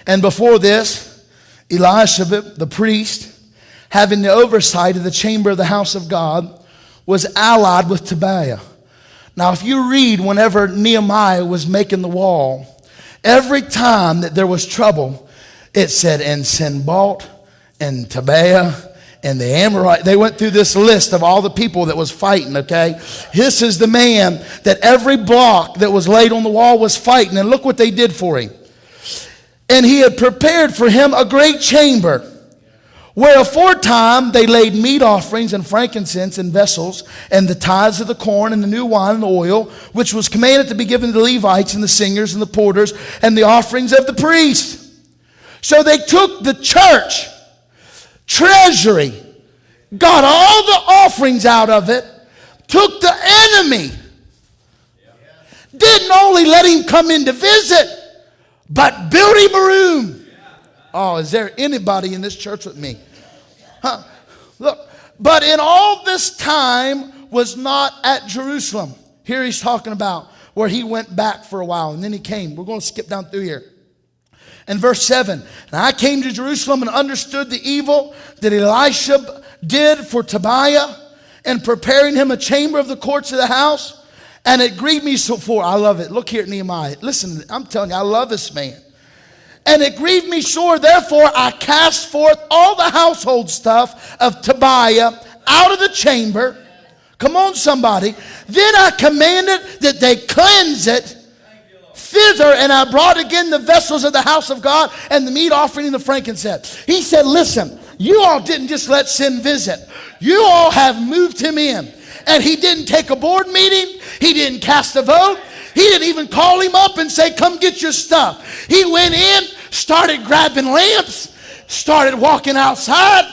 And before this, Elisha, the priest, having the oversight of the chamber of the house of God, was allied with Tobiah. Now, if you read whenever Nehemiah was making the wall, every time that there was trouble, it said, and Sanballat and Tobiah and the Amorite. They went through this list of all the people that was fighting, okay? This is the man that every block that was laid on the wall was fighting. And look what they did for him. And he had prepared for him a great chamber, where aforetime they laid meat offerings and frankincense in vessels, and the tithes of the corn and the new wine and the oil, which was commanded to be given to the Levites and the singers and the porters, and the offerings of the priests. So they took the church treasury, got all the offerings out of it, took the enemy, didn't only let him come in to visit, but built him a room. Oh, is there anybody in this church with me? Huh? Look, but in all this time was not at Jerusalem. Here he's talking about where he went back for a while and then he came. We're going to skip down through here. And verse 7, and I came to Jerusalem and understood the evil that Elisha did for Tobiah in preparing him a chamber of the courts of the house. And it grieved me so for, I love it. Look here at Nehemiah. Listen, I'm telling you, I love this man. And it grieved me sore, therefore I cast forth all the household stuff of Tobiah out of the chamber. Come on, somebody. Then I commanded that they cleanse it thither, and I brought again the vessels of the house of God and the meat offering and the frankincense. He said, listen, you all didn't just let sin visit. You all have moved him in. And he didn't take a board meeting. He didn't cast a vote. He didn't even call him up and say, come get your stuff. He went in, started grabbing lamps, started walking outside.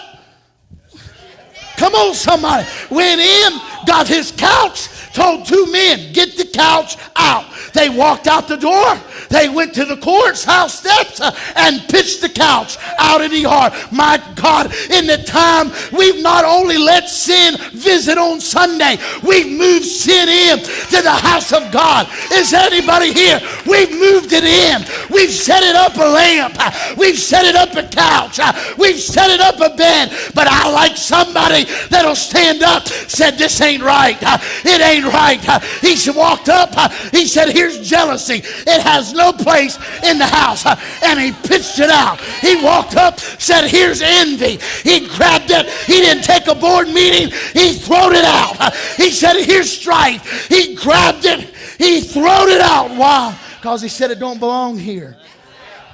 Come on, somebody. Went in, got his couch, told two men, get the couch out. They walked out the door. They went to the court's house steps and pitched the couch out in the yard. My God, in the time we've not only let sin visit on Sunday, we've moved sin in to the house of God. Is there anybody here? We've moved it in. We've set it up a lamp. We've set it up a couch. We've set it up a bed. But I like somebody that'll stand up, said this ain't right. It ain't right. He walked up. He said, here's jealousy. It has no place in the house. And he pitched it out. He walked up, said, here's envy. He grabbed it. He didn't take a board meeting. He throwed it out. He said, here's strife. He grabbed it. He throwed it out. Why? Because he said it don't belong here.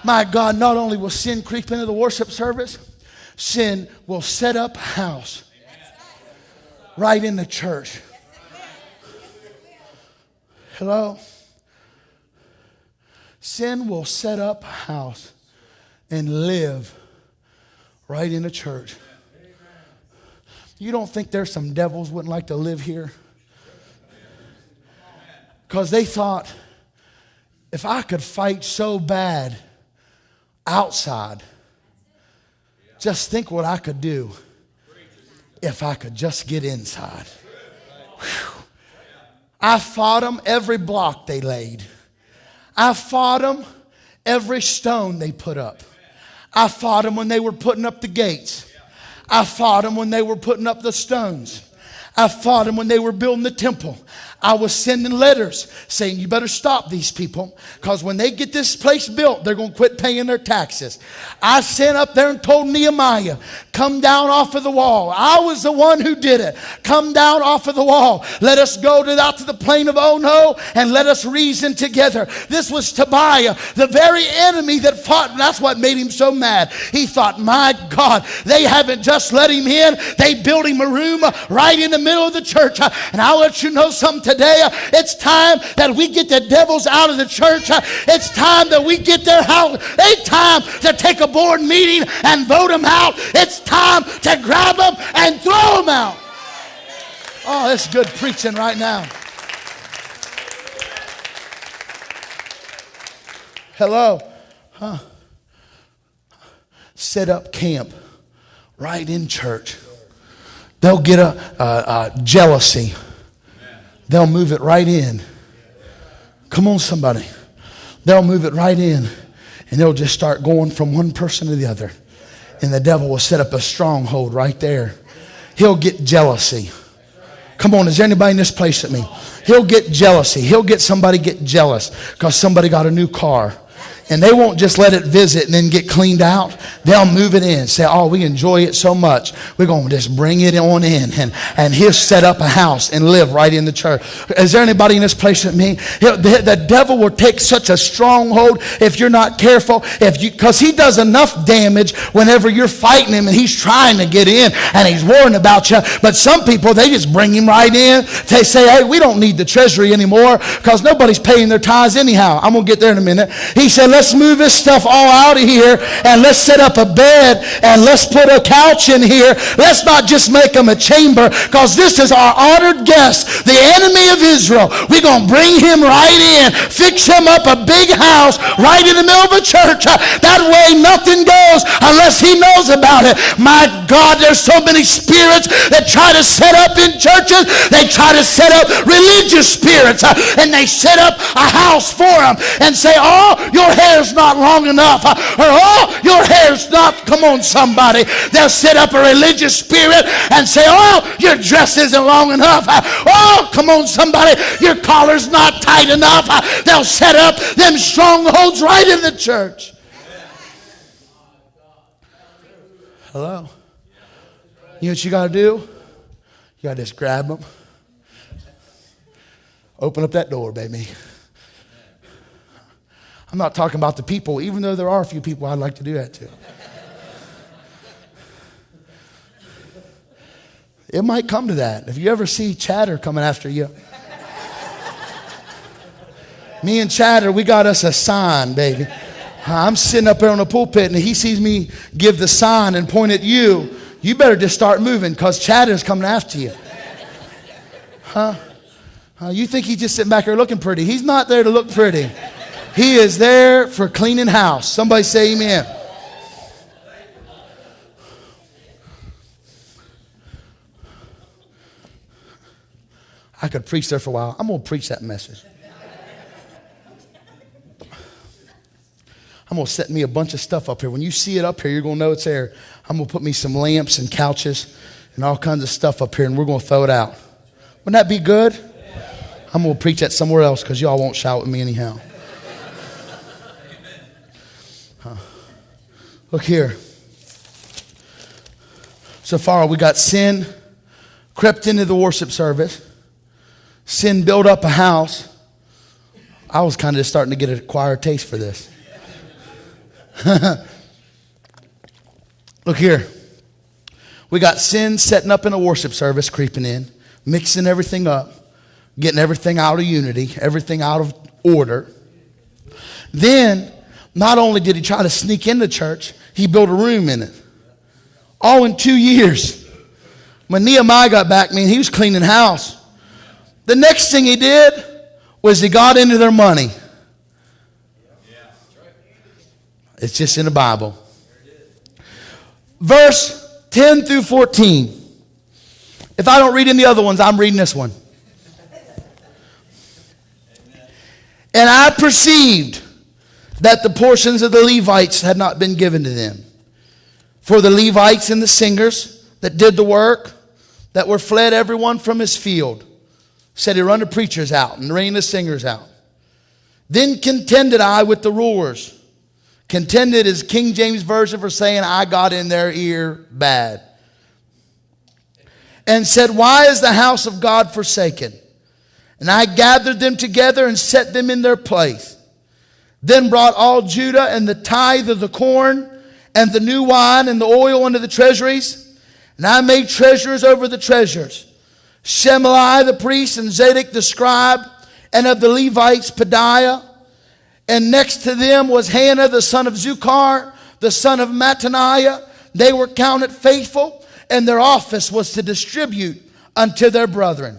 My God, not only will sin creep into the worship service, sin will set up a house right in the church. Hello? Sin will set up a house and live right in the church. You don't think there's some devils wouldn't like to live here? Because they thought, if I could fight so bad outside, just think what I could do if I could just get inside. Whew. I fought them every block they laid. I fought them every stone they put up. I fought them when they were putting up the gates. I fought them when they were putting up the stones. I fought them when they were building the temple. I was sending letters saying, you better stop these people, because when they get this place built, they're going to quit paying their taxes. I sent up there and told Nehemiah, come down off of the wall. I was the one who did it. Come down off of the wall. Let us go out to the plain of Ono and let us reason together. This was Tobiah, the very enemy that fought. And that's what made him so mad. He thought, my God, they haven't just let him in. They built him a room right in the middle of the church. And I'll let you know something today. It's time that we get the devils out of the church. It's time that we get their house. It's time to take a board meeting and vote them out. It's time to grab them and throw them out. Oh, that's good preaching right now. Hello. Huh. Set up camp right in church. They'll get a jealousy. They'll move it right in. Come on, somebody. They'll move it right in. And they'll just start going from one person to the other. And the devil will set up a stronghold right there. He'll get jealousy. Come on, is there anybody in this place with me? He'll get jealousy. He'll get somebody get jealous because somebody got a new car. And they won't just let it visit and then get cleaned out. They'll move it in. Say, oh, we enjoy it so much. We're going to just bring it on in. And he'll set up a house and live right in the church. Is there anybody in this place with me? The devil will take such a stronghold if you're not careful. Because he does enough damage whenever you're fighting him and he's trying to get in and he's worrying about you. But some people, they just bring him right in. They say, hey, we don't need the treasury anymore because nobody's paying their tithes anyhow. I'm going to get there in a minute. He said, let's move this stuff all out of here and let's set up a bed and let's put a couch in here. Let's not just make them a chamber because this is our honored guest, the enemy of Israel. We're going to bring him right in, fix him up a big house right in the middle of a church. That way nothing goes unless he knows about it. My God, there's so many spirits that try to set up in churches. They try to set up religious spirits and they set up a house for them and say, oh, your hair's not long enough, or oh, your hair's not, come on somebody. They'll set up a religious spirit and say, oh, your dress isn't long enough, oh, come on somebody, your collar's not tight enough. They'll set up them strongholds right in the church. Hello? You know what you got to do? You got to just grab them. Open up that door, baby. I'm not talking about the people, even though there are a few people I'd like to do that to. It might come to that. If you ever see Chatter coming after you. Me and Chatter, we got us a sign, baby. I'm sitting up there on the pulpit and he sees me give the sign and point at you. You better just start moving because Chatter's coming after you. Huh? You think he's just sitting back here looking pretty. He's not there to look pretty. He is there for cleaning house. Somebody say amen. I could preach there for a while. I'm going to preach that message. I'm going to set me a bunch of stuff up here. When you see it up here, you're going to know it's there. I'm going to put me some lamps and couches and all kinds of stuff up here, and we're going to throw it out. Wouldn't that be good? I'm going to preach that somewhere else because y'all won't shout with me anyhow. Look here. So far, we got sin crept into the worship service. Sin built up a house. I was kind of just starting to get an acquired taste for this. Look here. We got sin setting up in a worship service, creeping in, mixing everything up, getting everything out of unity, everything out of order. Then, not only did he try to sneak into church, he built a room in it. All in 2 years. When Nehemiah got back, man, he was cleaning house. The next thing he did was he got into their money. It's just in the Bible. Verse 10 through 14. If I don't read any other ones, I'm reading this one. And I perceived that the portions of the Levites had not been given to them. For the Levites and the singers that did the work, that were fled everyone from his field, said he run the preachers out and rein the singers out. Then contended I with the rulers. Contended is King James Version for saying I got in their ear bad. And said, why is the house of God forsaken? And I gathered them together and set them in their place. Then brought all Judah and the tithe of the corn and the new wine and the oil into the treasuries. And I made treasurers over the treasures. Shemalai the priest and Zadok the scribe, and of the Levites Pedaiah. And next to them was Hannah the son of Zucar, the son of Mattaniah. They were counted faithful, and their office was to distribute unto their brethren.